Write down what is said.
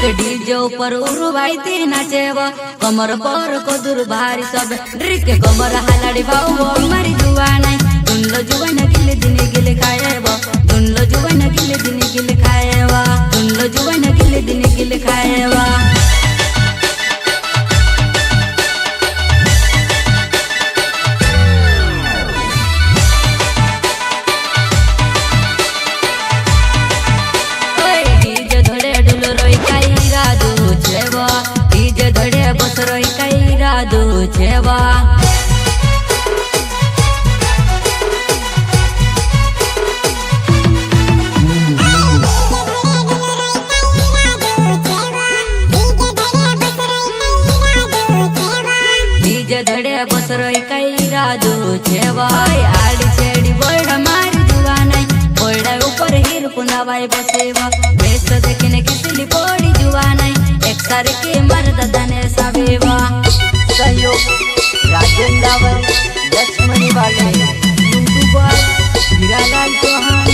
DJ ऊपर उरुवाइती नाचेव कमर पर कदुर भारी सब ड्रिक कमर हालाड़ी भाव मारी जुआ नहीं दुनलो जुआ न गिले दिने गिले खाएव दुनलो जुआ न गिले दिने गिले खाएवा दुनलो जुआ न गिले दिने गिले खाएवा डीजे धड़े बस रोई कई रादू छेवा डीजे धड़े बस रोई कई रादू छेवा आड़ी छेड़ी बोड़ा मारी जुआ नहीं बोड़ा ऊपर हीर पुनावाई बसेवा बेस देखने किसली बोड़ी जुआ नहीं एक सार के मर्द दने सवेवा सहयोग राजेंद्र लक्ष्मणी वाले यूट्यूबर हीरालाल चौहान।